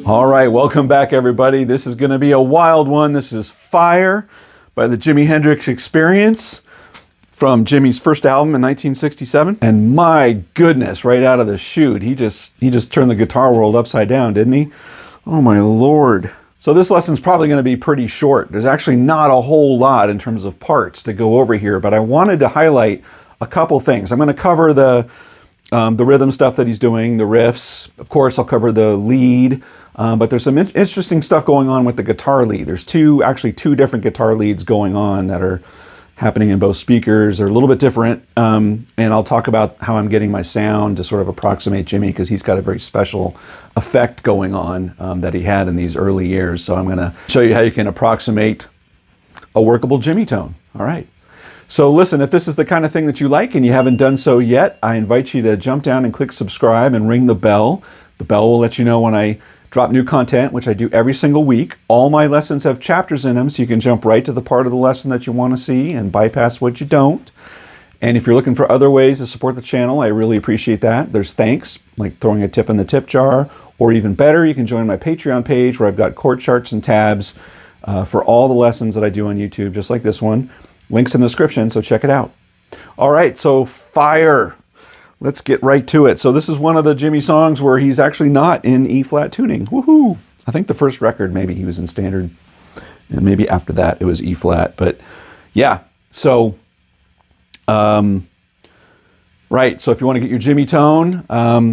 All right, welcome back everybody. This is going to be a wild one. This is Fire by the Jimi Hendrix Experience from Jimmy's first album in 1967. And my goodness, right out of the chute, he just turned the guitar world upside down, didn't he? Oh my Lord. So this lesson's probably going to be pretty short. There's actually not a whole lot in terms of parts to go over here, but I wanted to highlight a couple things. I'm going to cover the rhythm stuff that he's doing, the riffs. Of course, I'll cover the lead, but there's some interesting stuff going on with the guitar lead. There's actually two different guitar leads going on that are happening in both speakers. They're a little bit different, and I'll talk about how I'm getting my sound to sort of approximate Jimmy, because he's got a very special effect going on that he had in these early years. So I'm going to show you how you can approximate a workable Jimmy tone. All right. So listen, if this is the kind of thing that you like and you haven't done so yet, I invite you to jump down and click subscribe and ring the bell. The bell will let you know when I drop new content, which I do every single week. All my lessons have chapters in them, so you can jump right to the part of the lesson that you want to see and bypass what you don't. And if you're looking for other ways to support the channel, I really appreciate that. There's thanks, like throwing a tip in the tip jar, or even better, you can join my Patreon page where I've got chord charts and tabs for all the lessons that I do on YouTube, just like this one. Links in the description, so check it out. All right, so Fire. Let's get right to it. So this is one of the Jimmy songs where he's actually not in E-flat tuning. Woohoo! I think the first record, maybe he was in standard, and maybe after that it was E-flat. But yeah, so, right, so if you want to get your Jimmy tone,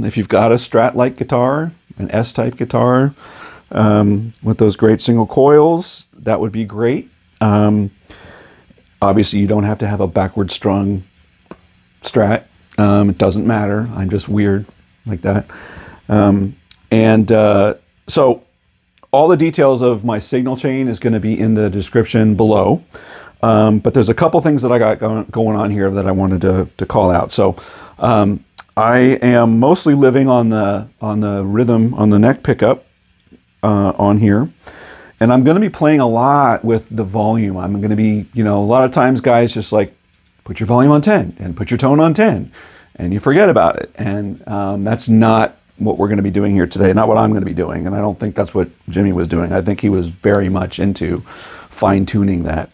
if you've got a Strat-like guitar, an S-type guitar, with those great single coils, that would be great. Obviously, you don't have to have a backward strung Strat. It doesn't matter. I'm just weird like that. So all the details of my signal chain is going to be in the description below. But there's a couple things that I got going on here that I wanted to call out. So I am mostly living on the rhythm, on the neck pickup on here. And I'm going to be playing a lot with the volume. I'm going to be, a lot of times guys just like, put your volume on 10 and put your tone on 10 and you forget about it. And that's not what we're going to be doing here today, not what I'm going to be doing. And I don't think that's what Jimmy was doing. I think he was very much into fine tuning that.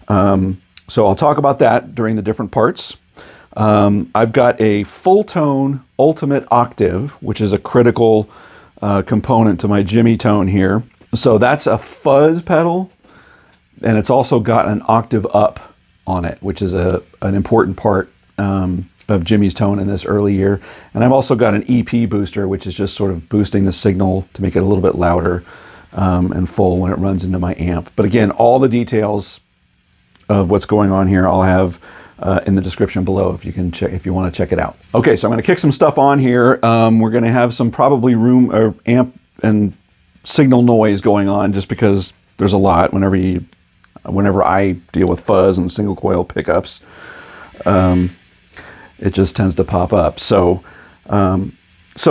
So I'll talk about that during the different parts. I've got a Fulltone Ultimate Octave, which is a critical component to my Jimmy tone here. So that's a fuzz pedal, and it's also got an octave up on it, which is an important part of Jimmy's tone in this early year. And I've also got an EP booster, which is just sort of boosting the signal to make it a little bit louder and full when it runs into my amp. But again, all the details of what's going on here I'll have in the description below if you want to check it out. Okay, so I'm going to kick some stuff on here. We're going to have some probably room or amp and signal noise going on, just because there's a lot whenever I deal with fuzz and single coil pickups. It just tends to pop up. So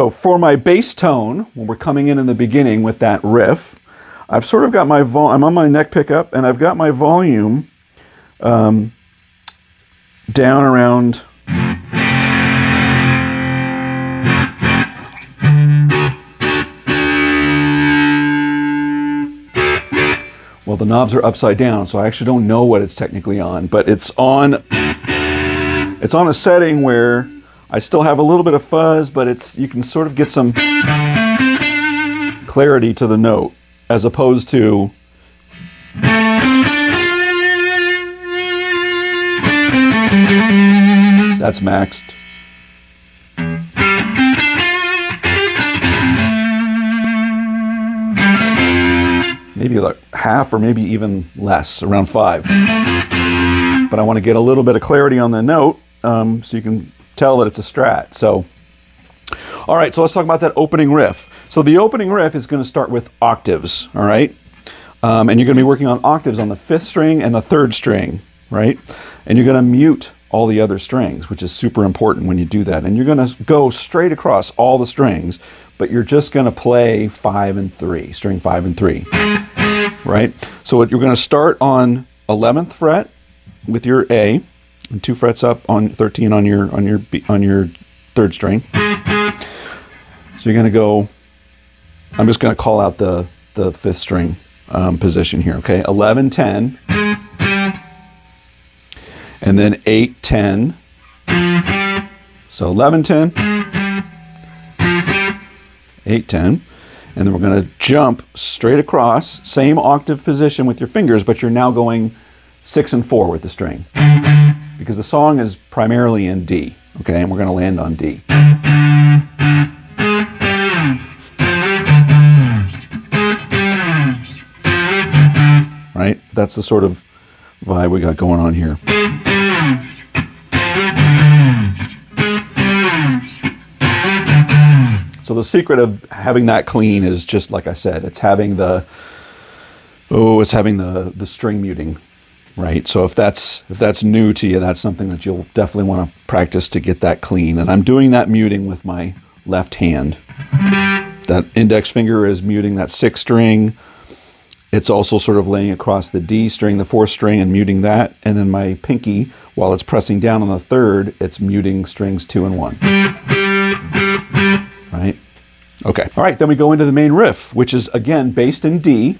for my bass tone, when we're coming in the beginning with that riff, I've sort of got I'm on my neck pickup, and I've got my volume down around well, the knobs are upside down, so I actually don't know what it's technically on, but it's on a setting where I still have a little bit of fuzz, but you can sort of get some clarity to the note, as opposed to that's maxed. Maybe like half or maybe even less, around 5. But I want to get a little bit of clarity on the note so you can tell that it's a Strat. So, all right, so let's talk about that opening riff. So the opening riff is going to start with octaves, all right? And you're going to be working on octaves on the 5th string and the 3rd string, right? And you're going to mute all the other strings, which is super important when you do that. And you're going to go straight across all the strings, but you're just going to play 5 and 3, string 5 and 3, right? So you're going to start on 11th fret with your A, and 2 frets up on 13 on your 3rd string. So you're going to go I'm just going to call out the fifth string position here, okay? 11, 10, and then 8, 10. So 11, 10, 8, 10, and then we're going to jump straight across, same octave position with your fingers, but you're now going 6 and 4 with the string, because the song is primarily in D, okay? And we're going to land on D. Right? That's the sort of vibe we got going on here. So the secret of having that clean is just like I said, it's having the string muting, right? So if that's new to you, that's something that you'll definitely want to practice to get that clean. And I'm doing that muting with my left hand. That index finger is muting that sixth string. It's also sort of laying across the D string, the fourth string, and muting that. And then my pinky, while it's pressing down on the third, it's muting strings 2 and 1. Right? Okay. All right, then we go into the main riff, which is, again, based in D.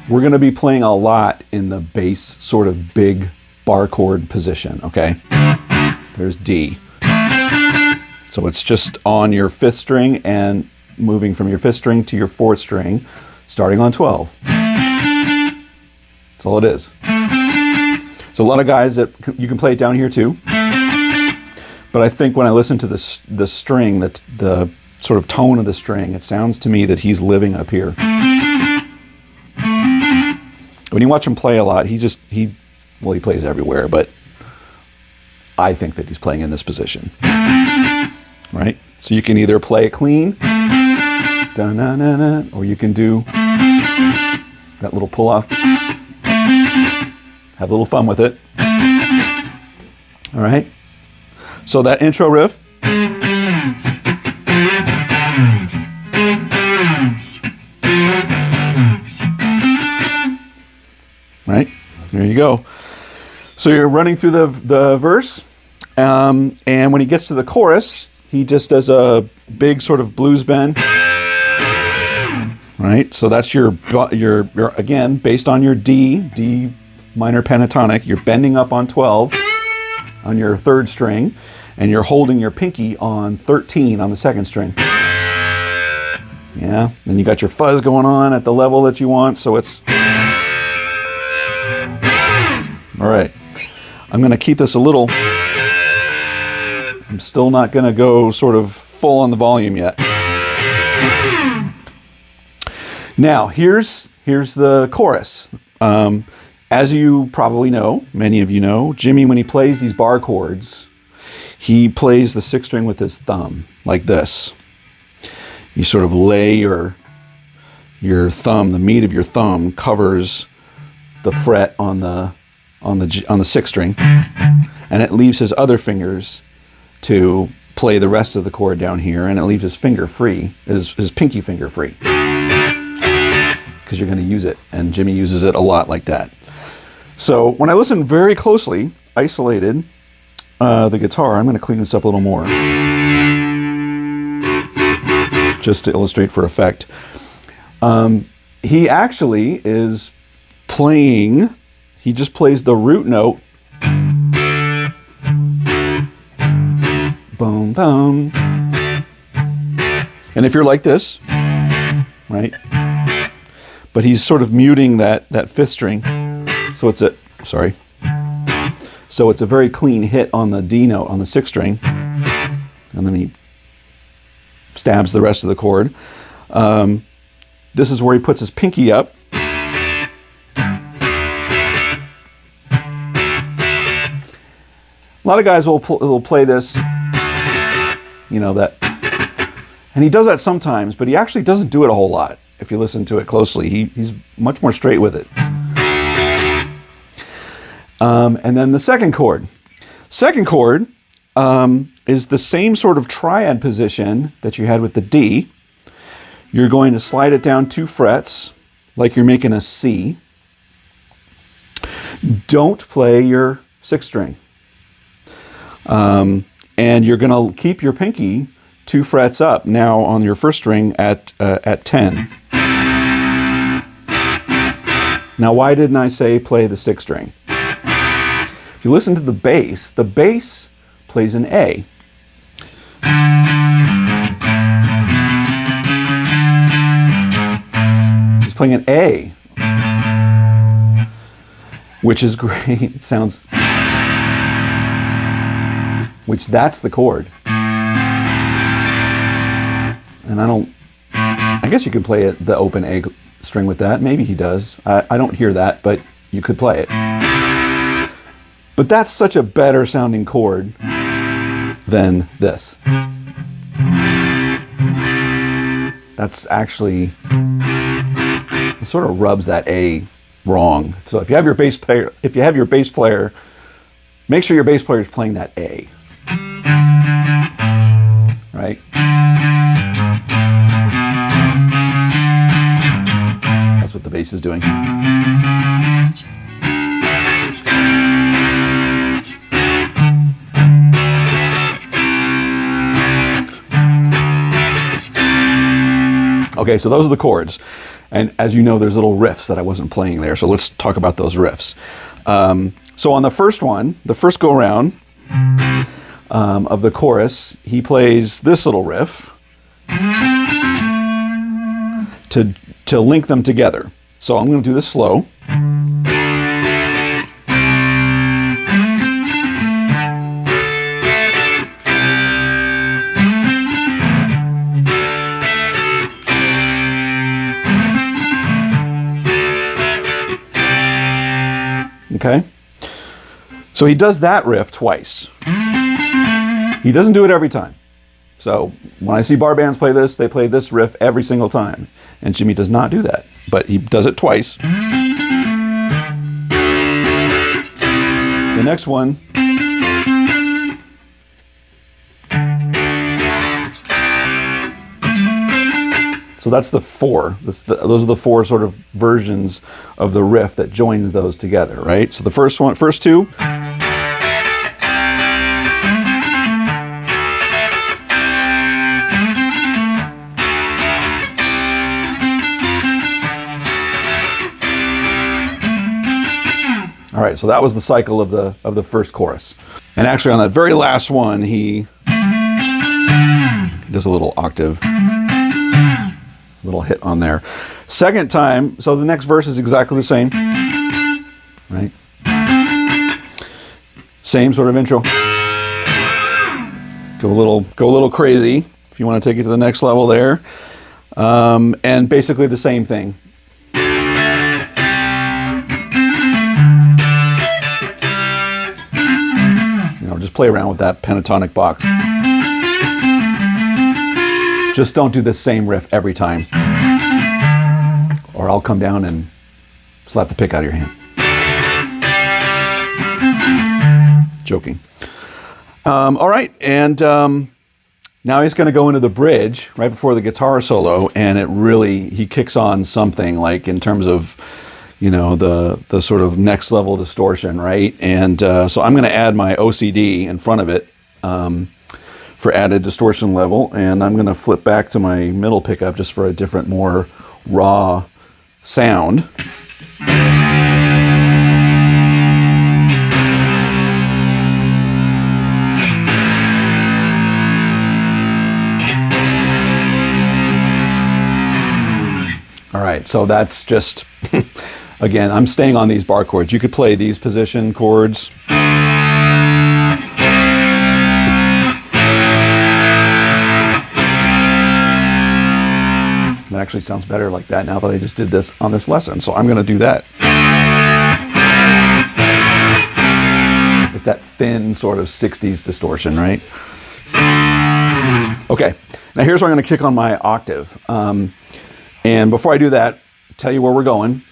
We're going to be playing a lot in the bass sort of big bar chord position, okay? There's D. So it's just on your fifth string and moving from your fifth string to your fourth string, starting on 12. That's all it is. So a lot of guys that you can play it down here too. But I think when I listen to the string, the sort of tone of the string, it sounds to me that he's living up here. When you watch him play a lot, he plays everywhere, but I think that he's playing in this position. Right? So you can either play it clean, da-na-na-na, or you can do that little pull off. Have a little fun with it. All right? So that intro riff. Right? There you go. So you're running through the verse, and when he gets to the chorus, he just does a big sort of blues bend. Right? So that's your again, based on your D minor pentatonic, you're bending up on 12 on your third string, and you're holding your pinky on 13 on the second string. Yeah, then you got your fuzz going on at the level that you want, so it's... All right, I'm gonna keep this a little... I'm still not gonna go sort of full on the volume yet. Now, here's the chorus. As you probably know, many of you know, Jimmy, when he plays these bar chords, he plays the sixth string with his thumb, like this. You sort of lay your thumb, the meat of your thumb covers the fret on the sixth string, and it leaves his other fingers to play the rest of the chord down here, and it leaves his finger free, his pinky finger free, because you're going to use it, and Jimmy uses it a lot like that. So when I listen very closely, isolated, the guitar, I'm going to clean this up a little more, just to illustrate for effect. He actually is playing, he just plays the root note, boom, boom. And if you're like this, right, but he's sort of muting that fifth string, so it's a very clean hit on the D note on the sixth string, and then he stabs the rest of the chord. This is where he puts his pinky up. A lot of guys will play this, you know, that, and he does that sometimes, but he actually doesn't do it a whole lot. If you listen to it closely, he's much more straight with it. And then the second chord. Second chord is the same sort of triad position that you had with the D. You're going to slide it down 2 frets, like you're making a C. Don't play your sixth string. And you're going to keep your pinky 2 frets up now on your first string at 10. Now, why didn't I say play the 6th string? If you listen to the bass plays an A. He's playing an A, which is great. It sounds, which that's the chord. And I guess you could play it, the open A string with that. Maybe he does. I don't hear that, but you could play it. But that's such a better sounding chord than this. That's actually, it sort of rubs that A wrong. So if you have your bass player, make sure your bass player is playing that A. Right? That's what the bass is doing. Okay, so those are the chords. And as you know, there's little riffs that I wasn't playing there. So let's talk about those riffs. So on the first one, the first go around of the chorus, he plays this little riff to link them together. So I'm going to do this slow. Okay, so he does that riff twice. He doesn't do it every time. So when I see bar bands play this, they play this riff every single time. And Jimi does not do that, but he does it twice. The next one, so that's the 4. Those are the 4 sort of versions of the riff that joins those together, right? So the first 2. All right, so that was the cycle of the first chorus. And actually on that very last one, he does a little octave. Little hit on there. Second time, so the next verse is exactly the same, right? Same sort of intro. Go a little crazy if you want to take it to the next level there, and basically the same thing. You know, just play around with that pentatonic box. Just don't do the same riff every time, or I'll come down and slap the pick out of your hand. Joking. All right, and now he's going to go into the bridge right before the guitar solo, and he kicks on something like in terms of, you know, the sort of next level distortion, right? And so I'm going to add my OCD in front of it. For added distortion level, and I'm going to flip back to my middle pickup just for a different, more raw sound. All right, so that's just, again, I'm staying on these bar chords. You could play these position chords. It actually sounds better like that now that I just did this on this lesson. So I'm going to do that. It's that thin sort of 60s distortion, right? Okay, now here's where I'm going to kick on my octave. And before I do that, tell you where we're going.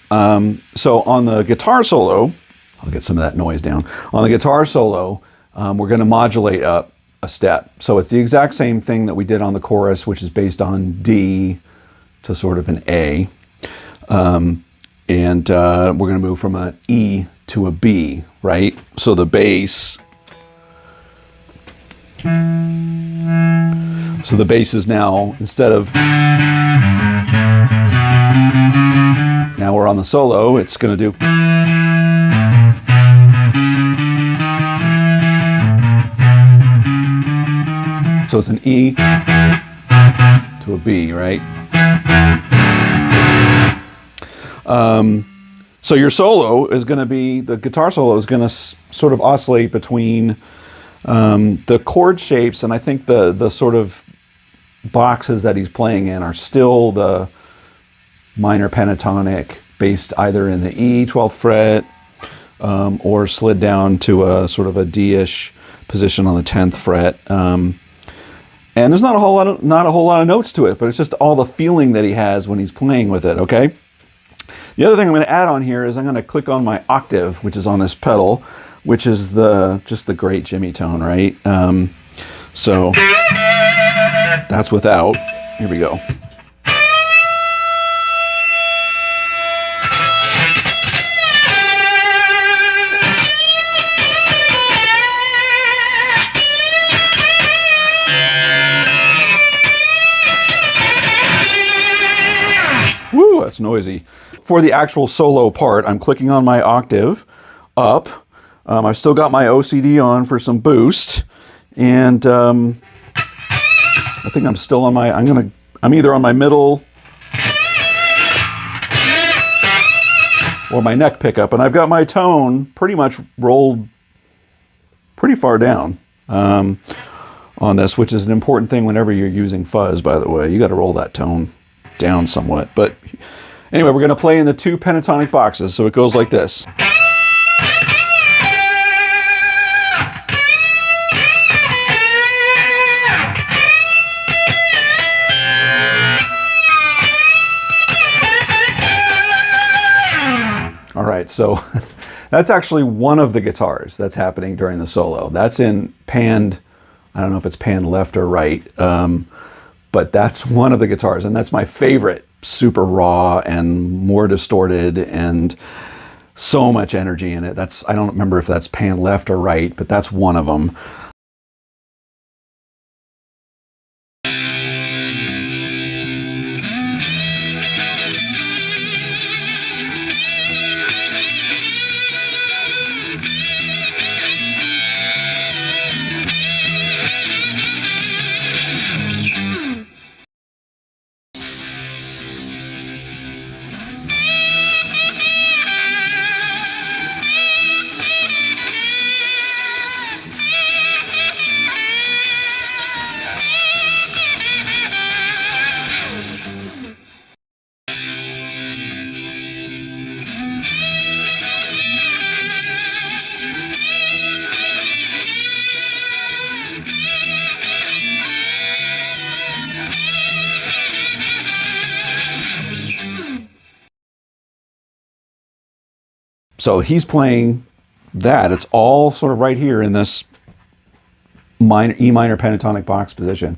So on the guitar solo, I'll get some of that noise down. On the guitar solo, we're going to modulate up a step. So it's the exact same thing that we did on the chorus, which is based on D to sort of an A. And we're going to move from an E to a B, right? So the bass So the bass is now, instead of, now we're on the solo, it's going to do. So it's an E to a B, right? So your solo is going to be, the guitar solo is going to sort of oscillate between the chord shapes, and I think the sort of boxes that he's playing in are still the minor pentatonic, based either in the E 12th fret or slid down to a sort of a D-ish position on the 10th fret. And there's not a whole lot of notes to it, but it's just all the feeling that he has when he's playing with it, okay? The other thing I'm going to add on here is I'm going to click on my octave, which is on this pedal, which is just the great Jimi tone, right? So that's without. Here we go. Woo, that's noisy. For the actual solo part, I'm clicking on my octave up. I've still got my OCD on for some boost, and I think I'm still on my, I'm either on my middle or my neck pickup, and I've got my tone pretty much rolled pretty far down on this, which is an important thing whenever you're using fuzz, by the way. You got to roll that tone down somewhat. But anyway, we're going to play in the two pentatonic boxes, so it goes like this. All right, so that's actually one of the guitars that's happening during the solo. That's in panned, I don't know if it's panned left or right, but that's one of the guitars, and that's my favorite. Super raw and more distorted and so much energy in it. I don't remember if that's panned left or right, but that's one of them. So he's playing that. It's all sort of right here in this minor, E minor pentatonic box position.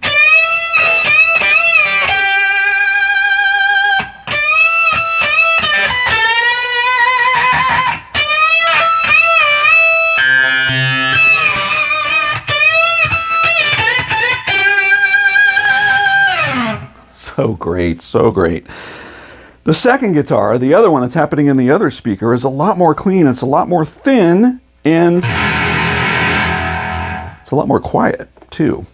So great, so great. The second guitar, the other one that's happening in the other speaker, is a lot more clean. It's a lot more thin, and it's a lot more quiet, too.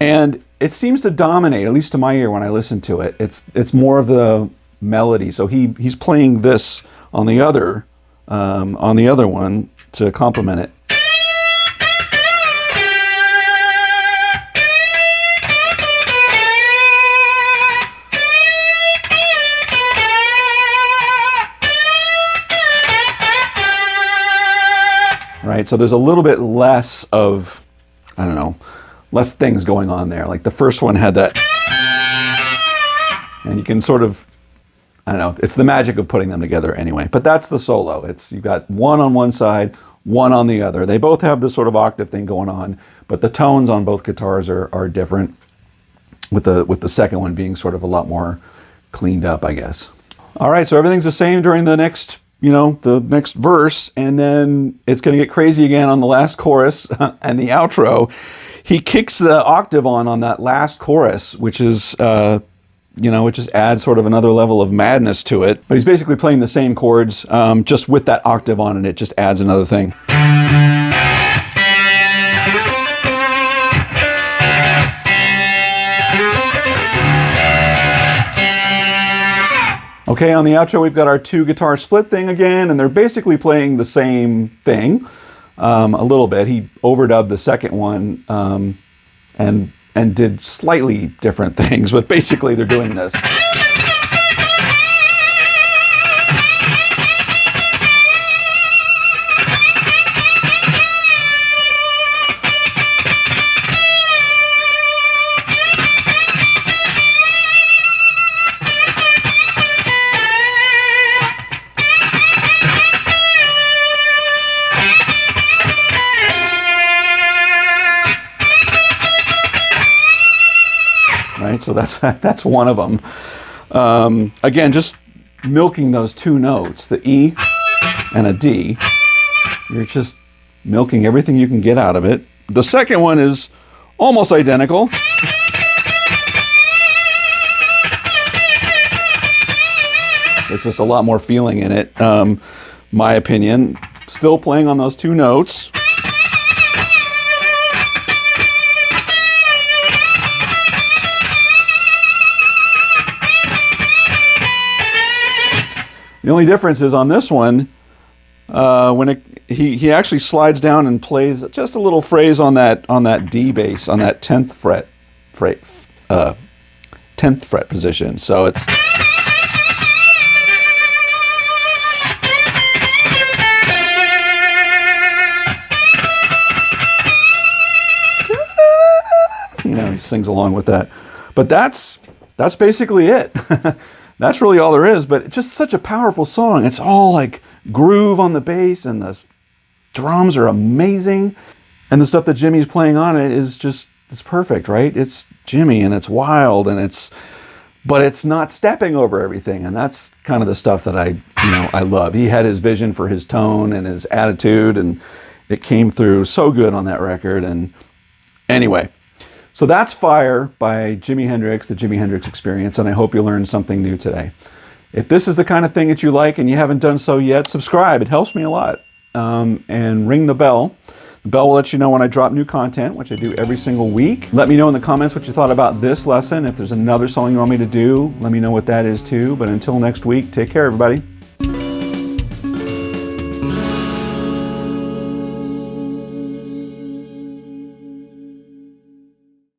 And it seems to dominate, at least to my ear when I listen to it. It's more of the melody. So he's playing this on the other one to complement it. Right, so there's a little bit less of, I don't know, less things going on there. Like the first one had that, and you can sort of, I don't know, it's the magic of putting them together anyway. But that's the solo. You've got one on one side, one on the other. They both have this sort of octave thing going on, but the tones on both guitars are different, with the second one being sort of a lot more cleaned up, I guess. All right, so everything's the same during the next verse, and then it's going to get crazy again on the last chorus and the outro. he kicks the octave on that last chorus, which is, you know, it just adds sort of another level of madness to it. But he's basically playing the same chords, just with that octave on, and it just adds another thing. Okay, on the outro, we've got our 2 guitar split thing again, and they're basically playing the same thing a little bit. He overdubbed the second one and did slightly different things, but basically they're doing this. Right, so that's one of them. Again, just milking those 2 notes, the E and a D. You're just milking everything you can get out of it. The second one is almost identical. It's just a lot more feeling in it, my opinion. Still playing on those 2 notes. The only difference is on this one, when he actually slides down and plays just a little phrase on that D bass, on that 10th fret, 10th fret position. So it's you know, he sings along with that. But that's basically it. That's really all there is, but it's just such a powerful song. It's all like groove on the bass, and the drums are amazing. And the stuff that Jimmy's playing on it is just, it's perfect, right? It's Jimmy, and it's wild, and but it's not stepping over everything. And that's kind of the stuff that I love. He had his vision for his tone and his attitude, and it came through so good on that record. And anyway, so that's Fire by Jimi Hendrix, the Jimi Hendrix Experience, and I hope you learned something new today. If this is the kind of thing that you like and you haven't done so yet, subscribe. It helps me a lot. And ring the bell. The bell will let you know when I drop new content, which I do every single week. Let me know in the comments what you thought about this lesson. If there's another song you want me to do, let me know what that is too. But until next week, take care, everybody.